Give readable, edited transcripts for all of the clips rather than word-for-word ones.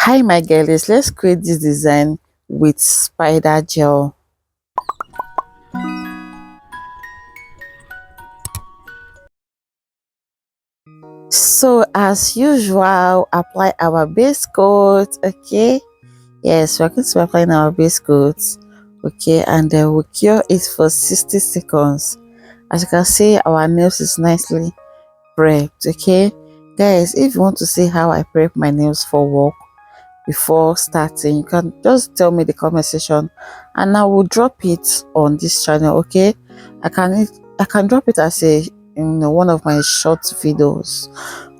Hi my girlies, let's create this design with spider gel. So as usual, apply our base coat. Okay, yes, we're going to be applying our base coat. Okay, and then we'll cure it for 60 seconds. As you can see, our nails is nicely prepped. Okay guys, if you want to see how I prep my nails for work before starting, you can just tell me the comment section and I will drop it on this channel. Okay, I can drop it as a one of my short videos.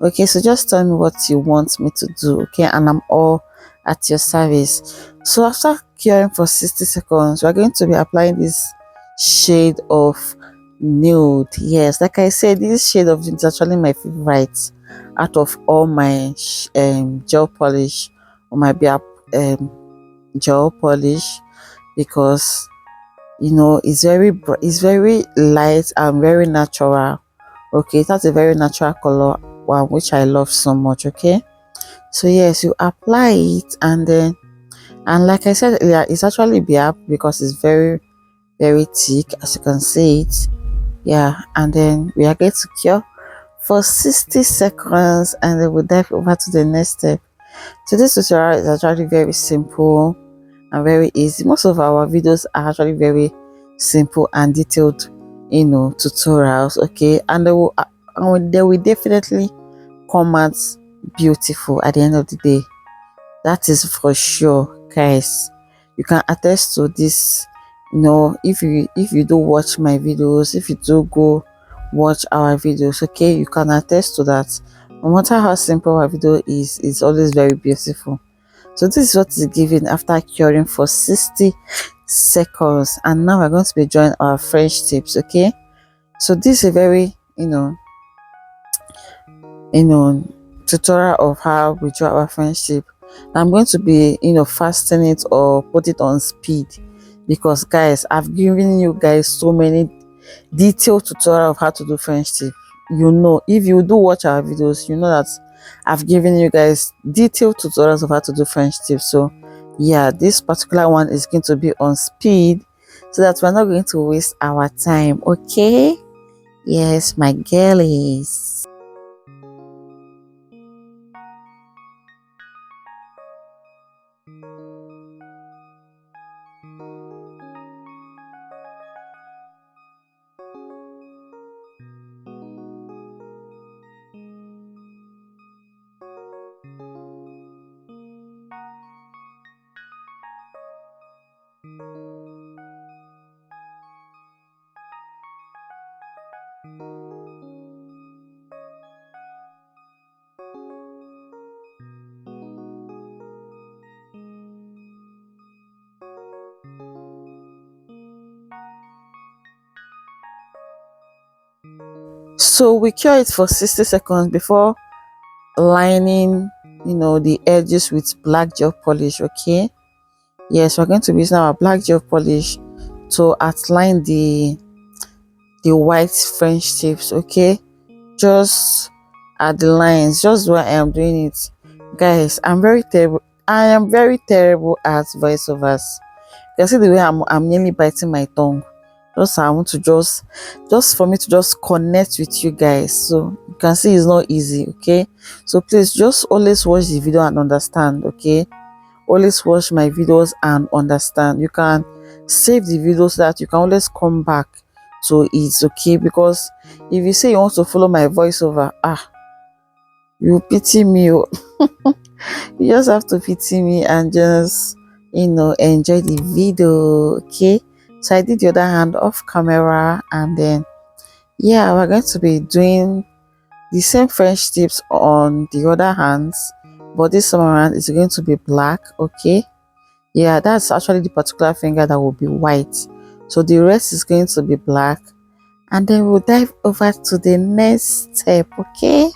Okay, so just tell me what you want me to do. Okay, and I'm all at your service. So after curing for 60 seconds, we're going to be applying this shade of nude. Yes, like I said, this shade of nude is actually my favorite out of all my gel polish or my gel polish, because it's very light and very natural. Okay, that's a very natural color one, which I love so much. Okay, so yes, you apply it, and like I said earlier, it's actually black because it's very thick, as you can see it. Yeah, and then we are going to cure for 60 seconds and then we'll dive over to the next step. So this tutorial is actually very simple and very easy. Most of our videos are actually very simple and detailed, tutorials. Okay, and they will definitely come out beautiful at the end of the day. That is for sure, guys. You can attest to this. If you do watch my videos, if you do go watch our videos, okay, you can attest to that. No matter how simple our video is, it's always very beautiful. So this is what is given after curing for 60 seconds, and now we're going to be drawing our French tips. Okay, so this is a very you know tutorial of how we draw our French tip. I'm going to be fasten it or put it on speed, because guys, I've given you guys so many detailed tutorial of how to do French tip. If you do watch our videos, you know that I've given you guys detailed tutorials of how to do French tip. So yeah, this particular one is going to be on speed so that we're not going to waste our time. Okay, yes my girlies. So we cure it for 60 seconds before lining the edges with black gel polish. Okay, yes, we're going to be using our black gel polish to outline the white French tips. Okay, just at the lines, just where I am doing it. Guys, I am very terrible at voiceovers. You can see the way I'm nearly biting my tongue. Just I want to just for me to just connect with you guys. So you can see it's not easy. Okay, so please just always watch the video and understand. Okay, always watch my videos and understand. You can save the video so that you can always come back to it. Okay, because if you say you want to follow my voiceover, you pity me. Oh. You just have to pity me and just enjoy the video. Okay, so I did the other hand off camera, and then yeah, we're going to be doing the same French tips on the other hands, but this time around is going to be black. Okay, yeah, that's actually the particular finger that will be white, so the rest is going to be black, and then we'll dive over to the next step. Okay.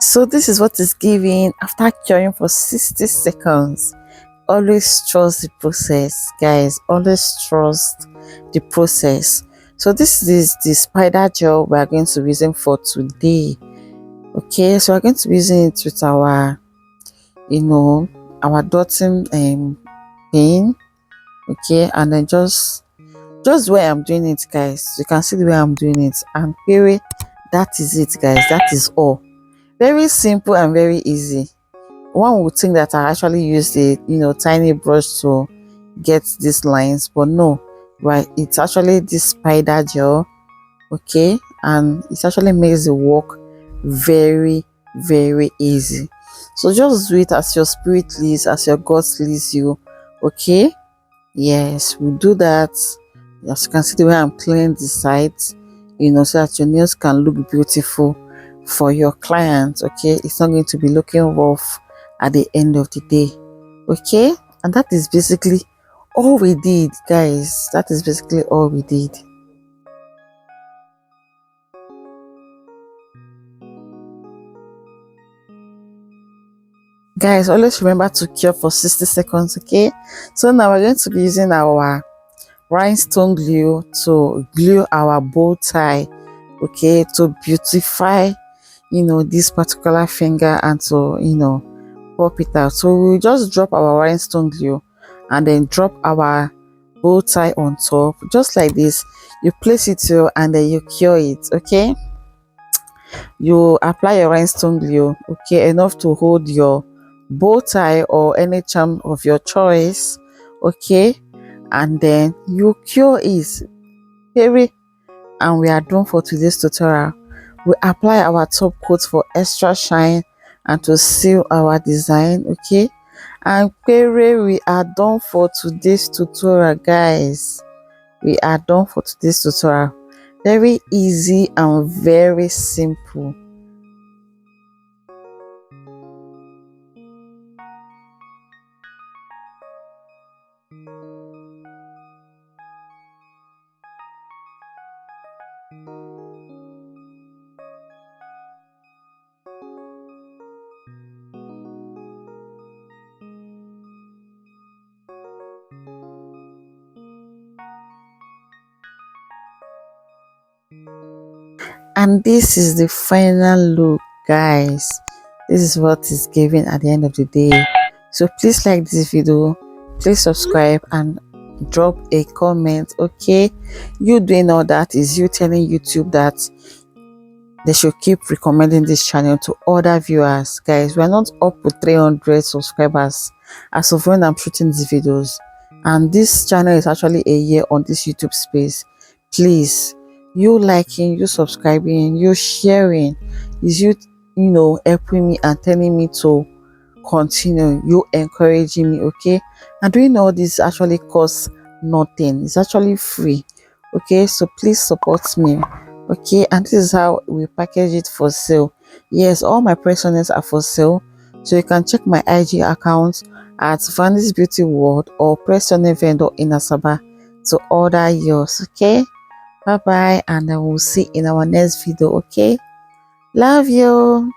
So this is what is giving after curing for 60 seconds. Always trust the process, guys. Always trust the process. So this is the spider gel we are going to be using for today. Okay, so we're going to be using it with our, our dotting pin. Okay, and then just where I'm doing it, guys. You can see the way I'm doing it, and period. That is it, guys. That is all. Very simple and very easy. One would think that I actually used a tiny brush to get these lines, but no, right? It's actually this spider gel, okay, and it actually makes the work very easy. So just do it as your spirit leads, as your God leads you, okay. Yes, we do that. As you can see the way I'm cleaning the sides, so that your nails can look beautiful for your clients, okay. It's not going to be looking rough at the end of the day, okay. And that is basically all we did, guys. That is basically all we did. Guys, always remember to cure for 60 seconds, okay. So now we're going to be using our rhinestone glue to glue our bow tie, okay, to beautify this particular finger and to pop it out. So we'll just drop our rhinestone glue and then drop our bow tie on top, just like this. You place it here and then you cure it, okay. You apply your rhinestone glue, okay, enough to hold your bow tie or any charm of your choice, okay, and then you cure it, very, and we are done for today's tutorial. We apply our top coat for extra shine and to seal our design, okay, and we are done for today's tutorial, guys. We are done for today's tutorial. Very easy and very simple. And this is the final look, guys. This is what is given at the end of the day. So please like this video, please subscribe and drop a comment, okay. You doing all that is you telling YouTube that they should keep recommending this channel to other viewers, guys. We are not up to 300 subscribers as of when I'm shooting these videos, and this channel is actually a year on this YouTube space. Please, you liking, you subscribing, you sharing is you helping me and telling me to continue, you encouraging me, okay. And doing all this actually costs nothing. It's actually free, okay. So please support me, okay. And this is how we package it for sale. Yes, all my personals are for sale, so you can check my IG account at Vandy's Beauty World or Personal Vendor in Asaba to order yours, okay. Bye bye, and I will see in our next video, okay. Love you.